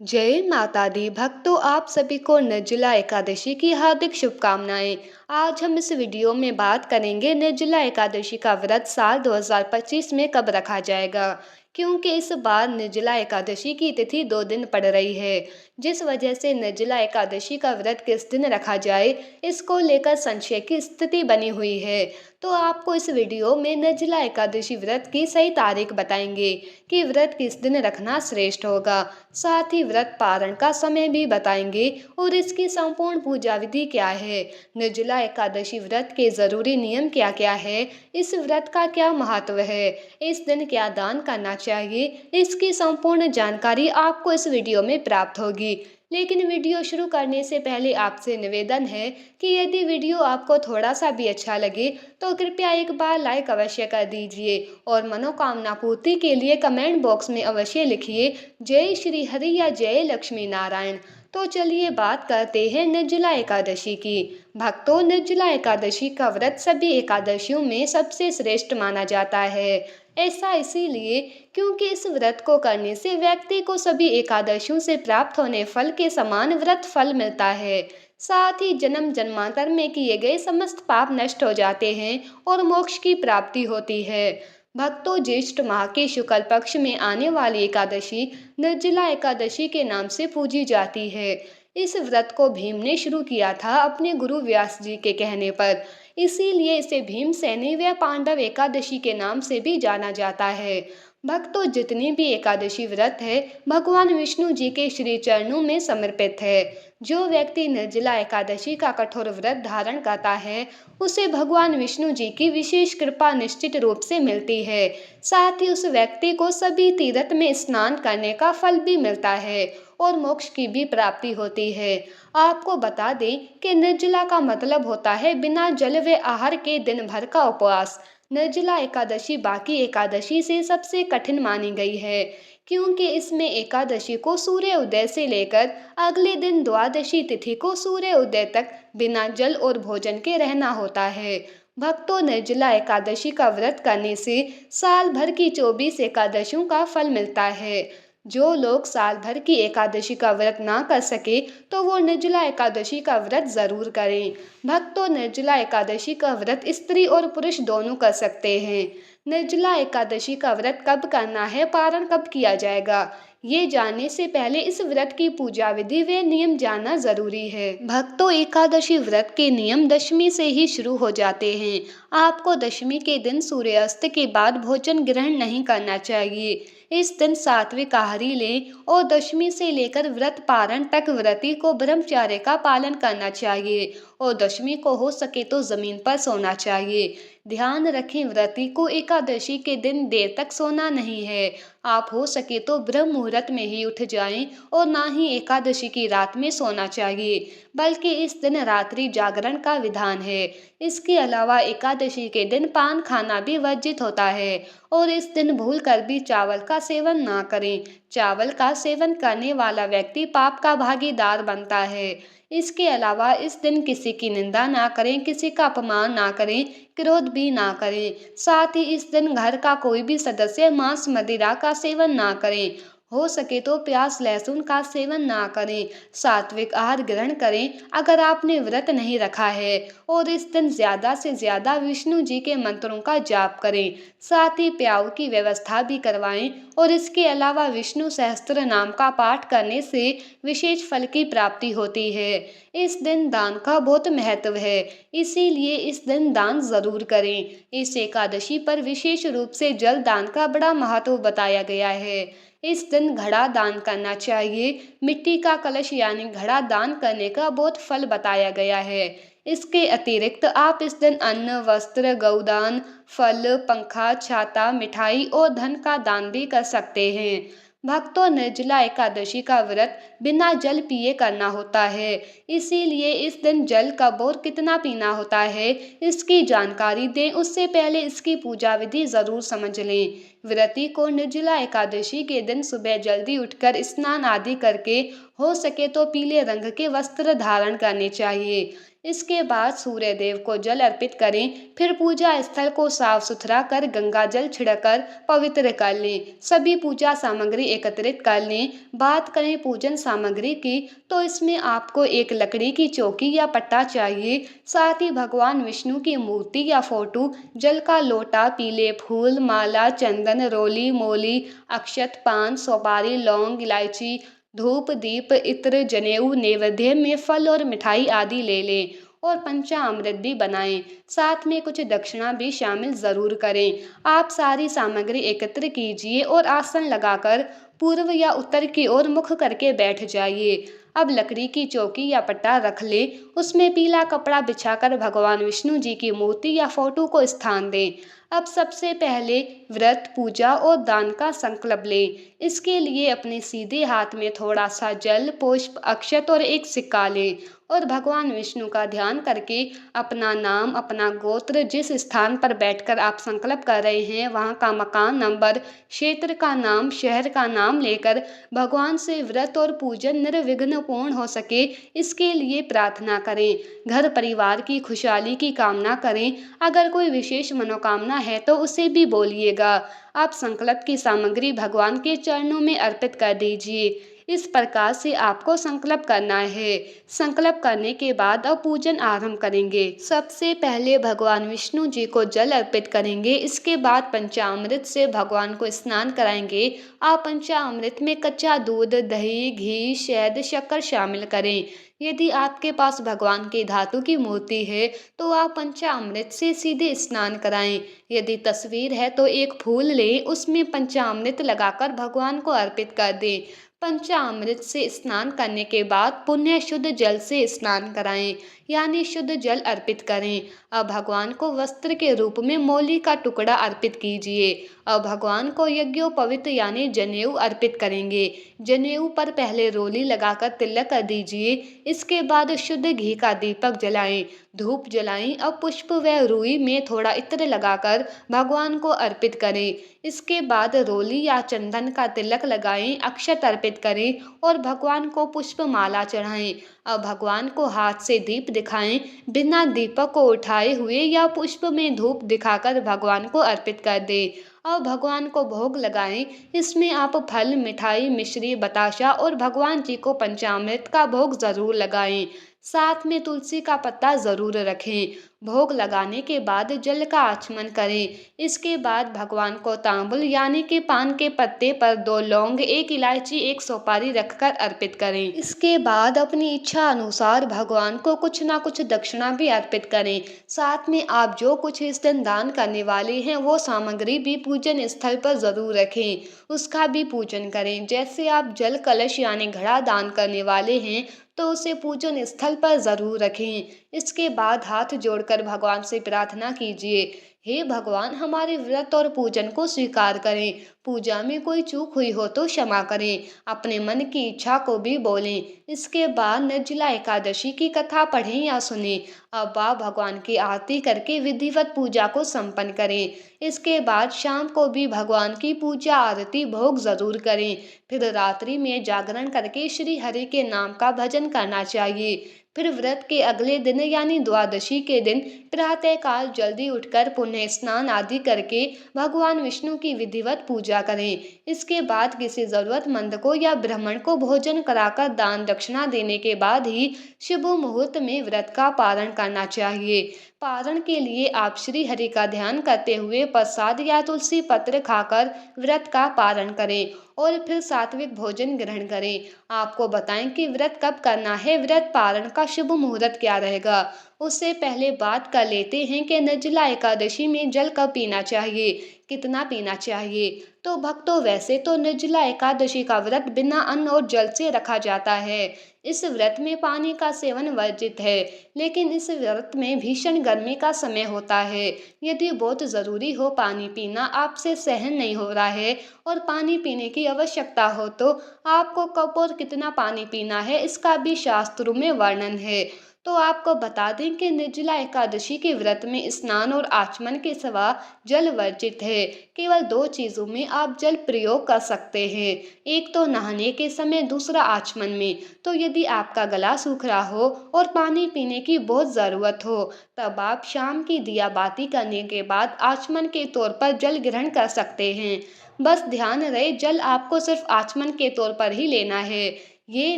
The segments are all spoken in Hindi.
जय माता दी भक्तों, आप सभी को निर्जला एकादशी की हार्दिक शुभकामनाएं। आज हम इस वीडियो में बात करेंगे निर्जला एकादशी का व्रत साल 2025 में कब रखा जाएगा, क्योंकि इस बार निर्जला एकादशी की तिथि 2 दिन पड़ रही है। जिस वजह से निर्जला एकादशी का व्रत किस दिन रखा जाए, इसको लेकर संशय की स्थिति बनी हुई है। तो आपको इस वीडियो में निर्जला एकादशी व्रत की सही तारीख बताएंगे कि व्रत किस दिन रखना श्रेष्ठ होगा। साथ ही व्रत पारण का समय भी बताएंगे और इसकी संपूर्ण पूजा विधि क्या है। निर्जला एकादशी व्रत के जरूरी नियम क्या क्या है, इस व्रत का क्या महत्व है, इस दिन क्या दान करना चाहिए, इसकी संपूर्ण जानकारी आपको इस वीडियो में प्राप्त होगी। लेकिन वीडियो शुरू करने से पहले आपसे निवेदन है कि यदि वीडियो आपको थोड़ा सा भी अच्छा लगे तो कृपया एक बार लाइक अवश्य कर दीजिए और मनोकामना पूर्ति के लिए कमेंट बॉक्स में अवश्य लिखिए जय श्री हरि या जय लक्ष्मी नारायण। तो चलिए बात करते हैं निर्जला एकादशी की। भक्तों, निर्जला एकादशी का व्रत सभी एकादशियों में सबसे श्रेष्ठ माना जाता है। ऐसा इसीलिए क्योंकि इस व्रत को करने से व्यक्ति को सभी एकादशियों से प्राप्त होने फल के समान व्रत फल मिलता है। साथ ही जन्म जन्मांतर में किए गए समस्त पाप नष्ट हो जाते हैं और मोक्ष की प्राप्ति होती है। भक्तों, ज्येष्ठ माह के शुक्ल पक्ष में आने वाली एकादशी निर्जला एकादशी के नाम से पूजी जाती है। इस व्रत को भीम ने शुरू किया था अपने गुरु व्यास जी के कहने पर। इसीलिए इसे भीमसेनी व पांडव एकादशी के नाम से भी जाना जाता है। भक्तों, जितनी भी एकादशी व्रत है भगवान विष्णु जी के श्री चरणों में समर्पित है। जो व्यक्ति निर्जला एकादशी का कठोर व्रत धारण करता है उसे भगवान विष्णु जी की विशेष कृपा निश्चित रूप से मिलती है। साथ ही उस व्यक्ति को सभी तीर्थ में स्नान करने का फल भी मिलता है और मोक्ष की भी प्राप्ति होती है। आपको बता दें कि निर्जला का मतलब होता है बिना जल व आहार के दिन भर का उपवास। निर्जला एकादशी बाकी एकादशी से सबसे कठिन मानी गई है, क्योंकि इसमें एकादशी को सूर्य उदय से लेकर अगले दिन द्वादशी तिथि को सूर्य उदय तक बिना जल और भोजन के रहना होता है। भक्तों, निर्जला एकादशी का व्रत करने से साल भर की 24 एकादशियों का फल मिलता है। जो लोग साल भर की एकादशी का व्रत ना कर सके तो वो निर्जला एकादशी का व्रत जरूर करें। भक्तों, निर्जला एकादशी का व्रत स्त्री और पुरुष दोनों कर सकते हैं। निर्जला एकादशी का व्रत कब करना है, पारण कब किया जाएगा, ये जानने से पहले इस व्रत की पूजा विधि व नियम जानना जरूरी है। भक्तों, एकादशी व्रत के नियम दशमी से ही शुरू हो जाते हैं। आपको दशमी के दिन सूर्यास्त के बाद भोजन ग्रहण नहीं करना चाहिए। इस दिन सात्विक आहार लें और दशमी से लेकर व्रत पारण तक व्रती को ब्रह्मचर्य का पालन करना चाहिए और दशमी को हो सके तो जमीन पर सोना चाहिए। ध्यान रखें, व्रती को एकादशी के दिन देर तक सोना नहीं है। आप हो सके तो ब्रह्म मुहूर्त में ही उठ जाएं और ना ही एकादशी की रात में सोना चाहिए, बल्कि इस दिन रात्रि जागरण का विधान है। इसके अलावा एकादशी के दिन पान खाना भी वर्जित होता है और इस दिन भूल कर भी चावल का सेवन ना करें। चावल का सेवन करने वाला व्यक्ति पाप का भागीदार बनता है। इसके अलावा इस दिन किसी की निंदा ना करें, किसी का अपमान ना करें, क्रोध भी ना करें। साथ ही इस दिन घर का कोई भी सदस्य मांस मदिरा का सेवन ना करें। हो सके तो प्याज लहसुन का सेवन ना करें। सात्विक आहार ग्रहण करें अगर आपने व्रत नहीं रखा है और इस दिन ज्यादा से ज्यादा विष्णु जी के मंत्रों का जाप करें। साथ ही प्याऊ की व्यवस्था भी करवाएं और इसके अलावा विष्णु सहस्त्र नाम का पाठ करने से विशेष फल की प्राप्ति होती है। इस दिन दान का बहुत महत्व है, इसीलिए इस दिन दान जरूर करें। इस एकादशी पर विशेष रूप से जल दान का बड़ा महत्व बताया गया है। इस दिन घड़ा दान करना चाहिए। मिट्टी का कलश यानी घड़ा दान करने का बहुत फल बताया गया है। इसके अतिरिक्त आप इस दिन अन्न, वस्त्र, गौदान, फल, पंखा, छाता, मिठाई और धन का दान भी कर सकते हैं। भक्तों, निर्जला एकादशी का व्रत बिना जल पिए करना होता है, इसीलिए इस दिन जल कब और कितना पीना होता है इसकी जानकारी दें, उससे पहले इसकी पूजा विधि जरूर समझ लें। व्रती को निर्जला एकादशी के दिन सुबह जल्दी उठकर स्नान आदि करके हो सके तो पीले रंग के वस्त्र धारण करने चाहिए। इसके बाद सूर्य देव को जल अर्पित करें। फिर पूजा स्थल को साफ सुथरा कर गंगा जल छिड़कर पवित्र कर लें। सभी पूजा सामग्री एकत्रित कर लें। बात करें पूजन सामग्री की, तो इसमें आपको एक लकड़ी की चौकी या पट्टा चाहिए। साथ ही भगवान विष्णु की मूर्ति या फोटो, जल का लोटा, पीले फूल, माला, चंदन, रोली, मोली, अक्षत, पान, सुपारी, लौंग, इलायची, धूप, दीप, इत्र, जनेऊ, नैवेद्य में फल और मिठाई आदि ले लें और पंचामृत भी बनाएं। साथ में कुछ दक्षिणा भी शामिल जरूर करें। आप सारी सामग्री एकत्र कीजिए और आसन लगाकर पूर्व या उत्तर की ओर मुख करके बैठ जाइए। अब लकड़ी की चौकी या पट्टा रख ले, उसमें पीला कपड़ा बिछाकर भगवान विष्णु जी की मूर्ति या फोटो को स्थान दें। अब सबसे पहले व्रत, पूजा और दान का संकल्प लें। इसके लिए अपने सीधे हाथ में थोड़ा सा जल, पुष्प, अक्षत और एक सिक्का लें और भगवान विष्णु का ध्यान करके अपना नाम, अपना गोत्र, जिस स्थान पर बैठकर आप संकल्प कर रहे हैं वहां का मकान नंबर, क्षेत्र का नाम, शहर का नाम लेकर भगवान से व्रत और पूजन निर्विघ्न पूर्ण हो सके इसके लिए प्रार्थना करें। घर परिवार की खुशहाली की कामना करें। अगर कोई विशेष मनोकामना है तो उसे भी बोलिएगा। आप संकल्प की सामग्री भगवान के चरणों में अर्पित कर दीजिए। इस प्रकार से आपको संकल्प करना है। संकल्प करने के बाद अब पूजन आरंभ करेंगे। सबसे पहले भगवान विष्णु जी को जल अर्पित करेंगे। इसके बाद पंचामृत से भगवान को स्नान कराएंगे। आप पंचामृत में कच्चा दूध, दही, घी, शहद, शक्कर शामिल करें। यदि आपके पास भगवान की धातु की मूर्ति है तो आप पंचामृत से सीधे स्नान कराएं। यदि तस्वीर है तो एक फूल लें, उसमें पंचामृत लगाकर भगवान को अर्पित कर दें। पंचामृत से स्नान करने के बाद पुण्य शुद्ध जल से स्नान कराएं, यानी शुद्ध जल अर्पित करें। अब भगवान को वस्त्र के रूप में मौली का टुकड़ा अर्पित कीजिए। अब भगवान को यज्ञोपवीत यानी जनेऊ अर्पित करेंगे। जनेऊ पर पहले रोली लगाकर तिलक कर दीजिए। इसके बाद शुद्ध घी का दीपक जलाएं, धूप जलाएं। अब पुष्प व रुई में थोड़ा इत्र लगाकर भगवान को अर्पित करें। इसके बाद रोली या चंदन का तिलक लगाएं, अक्षत अर्पित करें और भगवान को पुष्प माला चढ़ाएं। अब भगवान को हाथ से दीप दिखाएं। बिना दीपक को उठाए हुए या पुष्प में धूप दिखाकर भगवान को अर्पित कर दें। अब भगवान को भोग लगाएं। इसमें आप फल, मिठाई, मिश्री, बताशा और भगवान जी को पंचामृत का भोग जरूर लगाएं। साथ में तुलसी का पत्ता जरूर रखें। भोग लगाने के बाद जल का आचमन करें। इसके बाद भगवान को तांबुल यानी कि पान के पत्ते पर 2 लौंग, 1 इलायची, 1 सुपारी रखकर अर्पित करें। इसके बाद अपनी इच्छा अनुसार भगवान को कुछ ना कुछ दक्षिणा भी अर्पित करें। साथ में आप जो कुछ इस दिन दान करने वाले हैं वो सामग्री भी पूजन स्थल पर जरूर रखें, उसका भी पूजन करें। जैसे आप जल कलश यानी घड़ा दान करने वाले हैं तो उसे पूजन स्थल पर जरूर रखें। इसके बाद हाथ जोड़कर भगवान से प्रार्थना कीजिए, हे भगवान, हमारे व्रत और पूजन को स्वीकार करें। पूजा में कोई चूक हुई हो तो क्षमा करें। अपने मन की इच्छा को भी बोलें। इसके बाद निर्जला एकादशी की कथा पढ़ें या सुनें। अब आप भगवान की आरती करके विधिवत पूजा को संपन्न करें। इसके बाद शाम को भी भगवान की पूजा, आरती, भोग जरूर करें। फिर रात्रि में जागरण करके श्री हरि के नाम का भजन करना चाहिए। फिर व्रत के अगले दिन यानी द्वादशी के दिन प्रातःकाल जल्दी उठकर पुण्य स्नान आदि करके भगवान विष्णु की विधिवत पूजा करें। इसके बाद किसी जरूरतमंद को या ब्राह्मण को भोजन कराकर दान दक्षिणा देने के बाद ही शुभ मुहूर्त में व्रत का पारण करना चाहिए। पारण के लिए आप श्री हरि का ध्यान करते हुए प्रसाद या तुलसी पत्र खाकर व्रत का पारण करें और फिर सात्विक भोजन ग्रहण करें। आपको बताएं कि व्रत कब करना है, व्रत पारण का शुभ मुहूर्त क्या रहेगा। उससे पहले बात कर लेते हैं कि निर्जला एकादशी में जल कब पीना चाहिए, कितना पीना चाहिए। तो भक्तों, वैसे तो निर्जला एकादशी का व्रत बिना अन्न और जल से रखा जाता है। इस व्रत में पानी का सेवन वर्जित है, लेकिन इस व्रत में भीषण गर्मी का समय होता है। यदि बहुत जरूरी हो, पानी पीना आपसे सहन नहीं हो रहा है और पानी पीने की आवश्यकता हो तो आपको कब और कितना पानी पीना है इसका भी शास्त्रों में वर्णन है। तो आपको बता दें कि निर्जला एकादशी के व्रत में स्नान और आचमन के सिवा जल वर्जित है। केवल दो चीजों में आप जल प्रयोग कर सकते हैं, एक तो नहाने के समय, दूसरा आचमन में। तो यदि आपका गला सूख रहा हो और पानी पीने की बहुत जरूरत हो, तब आप शाम की दिया बाती करने के बाद आचमन के तौर पर जल ग्रहण कर सकते हैं। बस ध्यान रहे, जल आपको सिर्फ आचमन के तौर पर ही लेना है, ये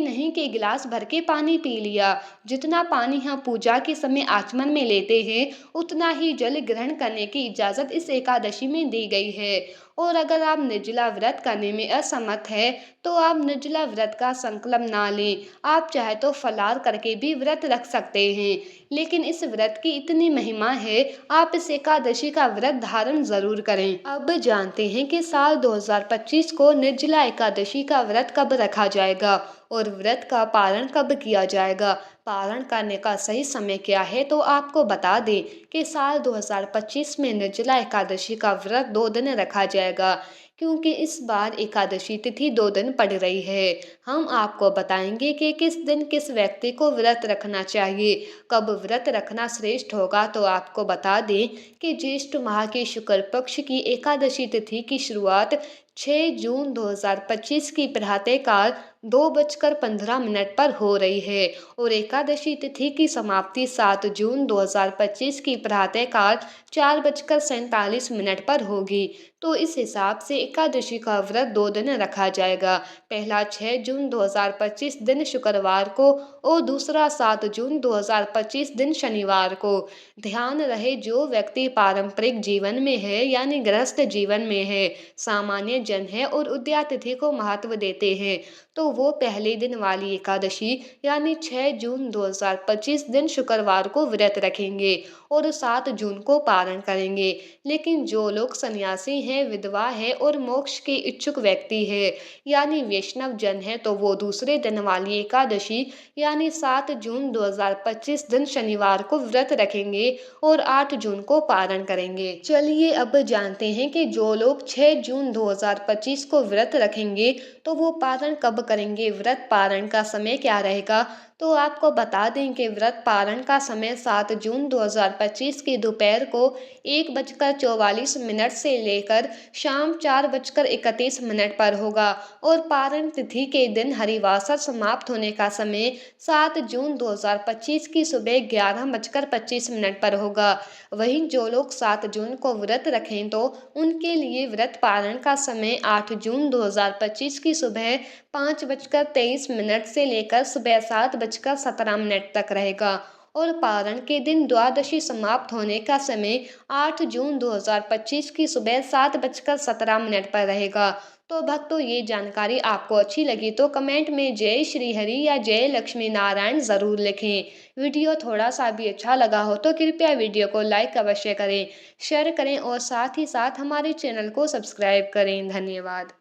नहीं कि गिलास भर के पानी पी लिया। जितना पानी हम पूजा के समय आचमन में लेते हैं, उतना ही जल ग्रहण करने की इजाजत इस एकादशी में दी गई है। और अगर आप निर्जला व्रत करने में असमर्थ है, तो आप निर्जला व्रत का संकल्प ना लें। आप चाहे तो फलार करके भी व्रत रख सकते हैं, लेकिन इस व्रत की इतनी महिमा है, आप इस एकादशी का व्रत धारण जरूर करें। अब जानते हैं कि साल 2025 को निर्जला एकादशी का व्रत कब रखा जाएगा और व्रत का पारण कब किया जाएगा। पारण करने का सही समय क्या है, तो आपको बता दें कि साल 2025 में निर्जला एकादशी का व्रत 2 दिन रखा जाएगा, क्योंकि इस बार एकादशी तिथि 2 दिन पड़ रही है। हम आपको बताएंगे कि किस दिन किस व्यक्ति को व्रत रखना चाहिए, कब व्रत रखना श्रेष्ठ होगा। तो आपको बता दें कि ज्येष्ठ माह के शुक्ल पक्ष की एकादशी तिथि की शुरुआत 6 जून 2025 की प्रातःकाल 2:15 पर हो रही है और एकादशी तिथि की समाप्ति 7 जून 2025 की प्रातःकाल 4:47 पर होगी। तो इस हिसाब से एकादशी का व्रत 2 दिन रखा जाएगा। पहला 6 जून 2025 दिन शुक्रवार को और दूसरा 7 जून 2025 दिन शनिवार को। ध्यान रहे, जो व्यक्ति पारंपरिक जीवन में है यानी गृहस्थ जीवन में है, सामान्य जन है और उदया तिथि को महत्व देते हैं, तो वो पहले दिन वाली एकादशी यानी 6 जून 2025 दिन शुक्रवार को व्रत रखेंगे और 7 जून को पारण करेंगे। लेकिन जो लोग सन्यासी हैं, विधवा है और मोक्ष के इच्छुक व्यक्ति है यानी वैष्णव जन है, तो वो दूसरे दिन वाली एकादशी यानी 7 जून 2025 दिन शनिवार को व्रत रखेंगे और 8 जून को पारण करेंगे। चलिए अब जानते हैं कि जो लोग 6 जून 2025 को व्रत रखेंगे, तो वो पारण कब करेंगे, व्रत पारण का समय क्या रहेगा। तो आपको बता दें कि व्रत पारण का समय 7 जून 2025 की दोपहर को 1:44 से लेकर शाम 4:31 पर होगा और पारण तिथि के दिन हरिवासर समाप्त होने का समय 7 जून 2025 की सुबह 11:25 पर होगा। वहीं जो लोग 7 जून को व्रत रखें, तो उनके लिए व्रत पारण का समय 8 जून 2025 की सुबह 5:23 से लेकर सुबह 7:17 तक रहेगा और पारण के दिन द्वादशी समाप्त होने का समय 8 जून 2025 की सुबह 7:17 पर रहेगा। तो भक्तों, ये जानकारी आपको अच्छी लगी तो कमेंट में जय श्री हरि या जय लक्ष्मी नारायण ज़रूर लिखें। वीडियो थोड़ा सा भी अच्छा लगा हो तो कृपया वीडियो को लाइक अवश्य करें, शेयर करें और साथ ही साथ हमारे चैनल को सब्सक्राइब करें। धन्यवाद।